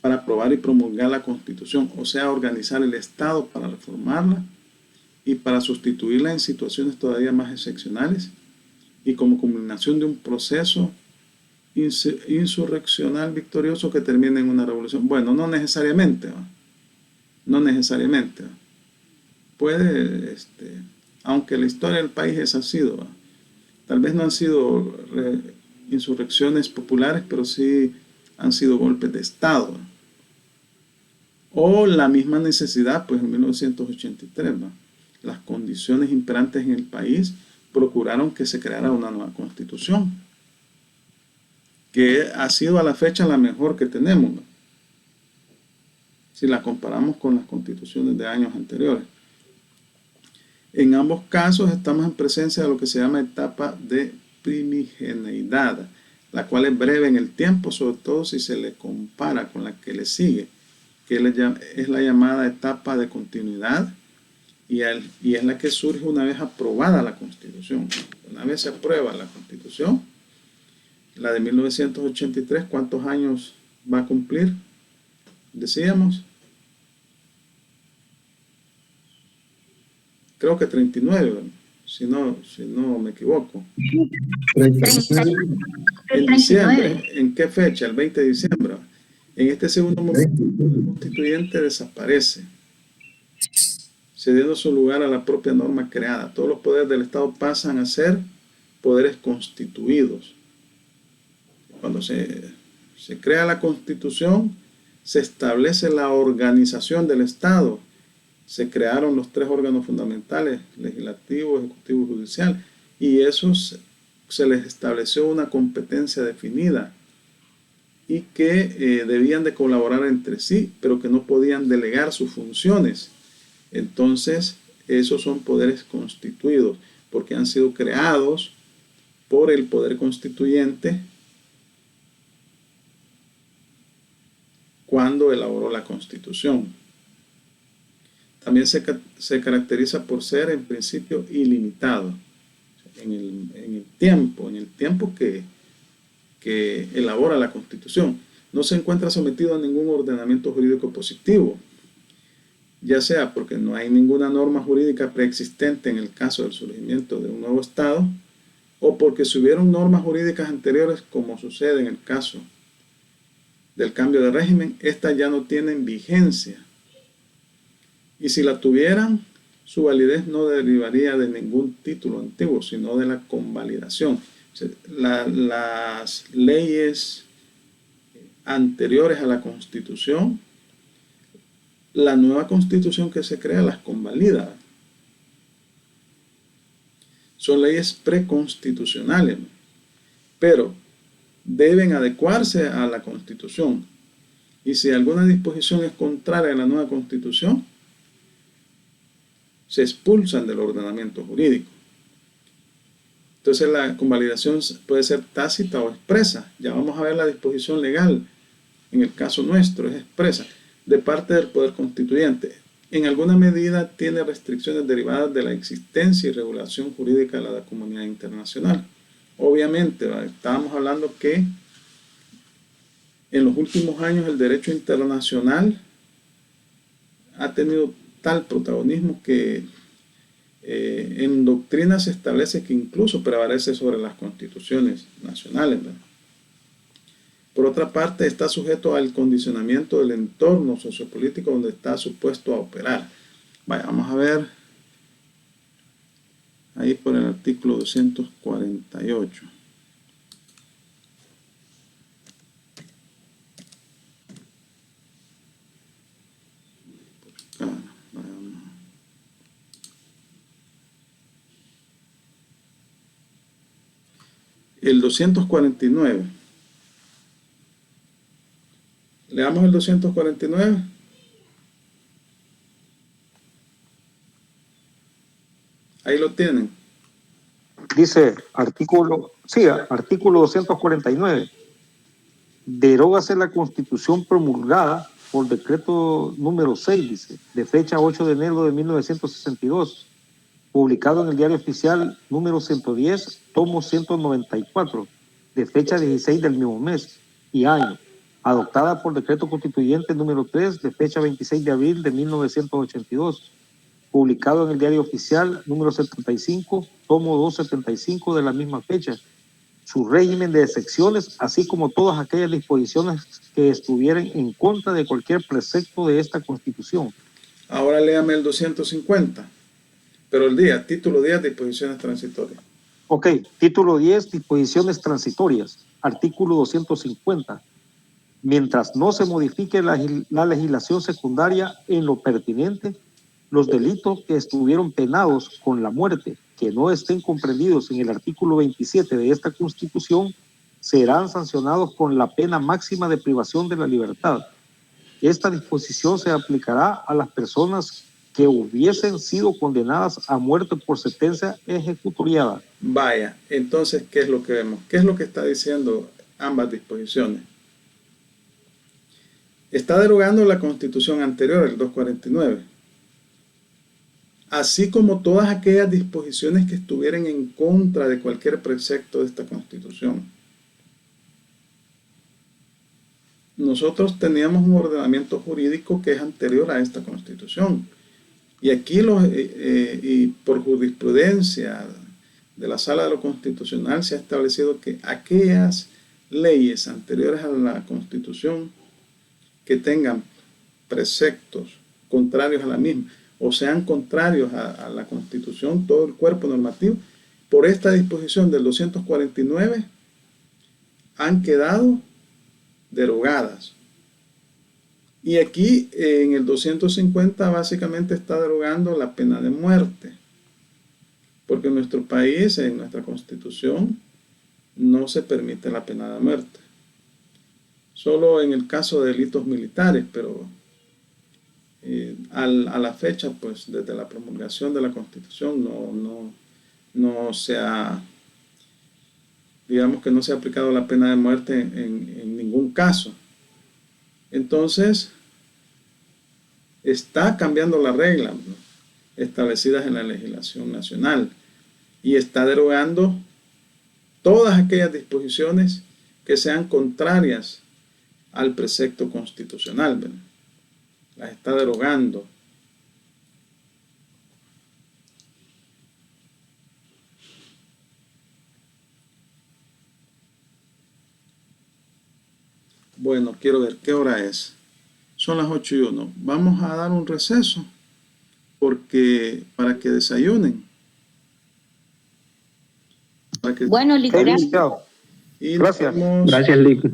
para aprobar y promulgar la constitución, o sea, organizar el Estado para reformarla y para sustituirla en situaciones todavía más excepcionales y como culminación de un proceso insurreccional victorioso que termine en una revolución. Bueno, no necesariamente, ¿no? No necesariamente. Puede, aunque la historia del país es así, ¿no? Tal vez no han sido insurrecciones populares, pero sí han sido golpes de Estado, ¿no? O la misma necesidad, pues en 1983, ¿no? Las condiciones imperantes en el país procuraron que se creara una nueva constitución, que ha sido a la fecha la mejor que tenemos, ¿no? Si la comparamos con las constituciones de años anteriores. En ambos casos estamos en presencia de lo que se llama etapa de primigeneidad, la cual es breve en el tiempo, sobre todo si se le compara con la que le sigue, que es la llamada etapa de continuidad, y es la que surge una vez aprobada la Constitución. Una vez se aprueba la Constitución, la de 1983, ¿cuántos años va a cumplir? Decíamos, creo que 39, si no me equivoco. 39. En diciembre, ¿en qué fecha? El 20 de diciembre. En este segundo momento, el constituyente desaparece, cediendo su lugar a la propia norma creada. Todos los poderes del Estado pasan a ser poderes constituidos. Cuando se crea la Constitución, se establece la organización del Estado. Se crearon los tres órganos fundamentales, legislativo, ejecutivo y judicial, y esos se les estableció una competencia definida y que debían de colaborar entre sí, pero que no podían delegar sus funciones. Entonces, esos son poderes constituidos, porque han sido creados por el poder constituyente cuando elaboró la Constitución. También se caracteriza por ser, en principio, ilimitado en el tiempo que elabora la Constitución. No se encuentra sometido a ningún ordenamiento jurídico positivo, ya sea porque no hay ninguna norma jurídica preexistente en el caso del surgimiento de un nuevo Estado, o porque si hubieron normas jurídicas anteriores, como sucede en el caso del cambio de régimen, estas ya no tienen vigencia. Y si la tuvieran, su validez no derivaría de ningún título antiguo, sino de la convalidación. O sea, las leyes anteriores a la Constitución, la nueva Constitución que se crea las convalida. Son leyes preconstitucionales, pero deben adecuarse a la Constitución. Y si alguna disposición es contraria a la nueva Constitución, se expulsan del ordenamiento jurídico. Entonces la convalidación puede ser tácita o expresa. Ya vamos a ver la disposición legal. En el caso nuestro es expresa, de parte del Poder Constituyente. En alguna medida tiene restricciones derivadas de la existencia y regulación jurídica de la comunidad internacional. Obviamente, estábamos hablando que en los últimos años el derecho internacional ha tenido tal protagonismo que en doctrina se establece que incluso prevalece sobre las constituciones nacionales, ¿verdad? Por otra parte, está sujeto al condicionamiento del entorno sociopolítico donde está supuesto a operar. Vaya, vamos a ver ahí por el artículo 248. El 249. Leamos el 249. Ahí lo tienen. Dice artículo 249. Derógase la Constitución promulgada por decreto número 6, dice, de fecha 8 de enero de 1962, publicado en el Diario Oficial número 110, tomo 194, de fecha 16 del mismo mes y año, adoptada por decreto constituyente número 3, de fecha 26 de abril de 1982, publicado en el Diario Oficial número 75, tomo 275 de la misma fecha, su régimen de excepciones, así como todas aquellas disposiciones que estuvieran en contra de cualquier precepto de esta Constitución. Ahora léame el 250, pero el día, título 10, disposiciones transitorias. Ok, título 10, disposiciones transitorias, artículo 250. Mientras no se modifique la legislación secundaria en lo pertinente, los delitos que estuvieron penados con la muerte, que no estén comprendidos en el artículo 27 de esta Constitución, serán sancionados con la pena máxima de privación de la libertad. Esta disposición se aplicará a las personas que hubiesen sido condenadas a muerte por sentencia ejecutoriada. Vaya, entonces, ¿qué es lo que vemos? ¿Qué es lo que está diciendo ambas disposiciones? Está derogando la Constitución anterior, el 249, así como todas aquellas disposiciones que estuvieran en contra de cualquier precepto de esta Constitución. Nosotros teníamos un ordenamiento jurídico que es anterior a esta Constitución. Y aquí, y por jurisprudencia de la Sala de lo Constitucional, se ha establecido que aquellas leyes anteriores a la Constitución que tengan preceptos contrarios a la misma, o sean contrarios a la Constitución, todo el cuerpo normativo, por esta disposición del 249, han quedado derogadas. Y aquí en el 250 básicamente está derogando la pena de muerte, porque en nuestro país, en nuestra Constitución, no se permite la pena de muerte. Solo en el caso de delitos militares, pero a la fecha, pues desde la promulgación de la Constitución no se ha, digamos que no se ha aplicado la pena de muerte en ningún caso. Entonces, está cambiando las reglas, ¿no?, establecidas en la legislación nacional, y está derogando todas aquellas disposiciones que sean contrarias al precepto constitucional, ¿verdad? Las está derogando. Bueno, quiero ver qué hora es. Son las 8:01. Vamos a dar un receso porque para que desayunen. Para que, Bueno, Ok, licenciado. licenciado. y Gracias. Gracias, Lic. Nos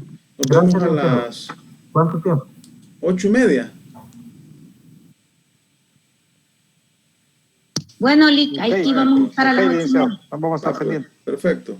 vemos a Gracias, las ¿Cuánto tiempo? 8:30. Bueno, Lic, aquí Ok, vamos a estar a ok, las 8:30. licenciado. Vamos a estar pendientes. Perfecto.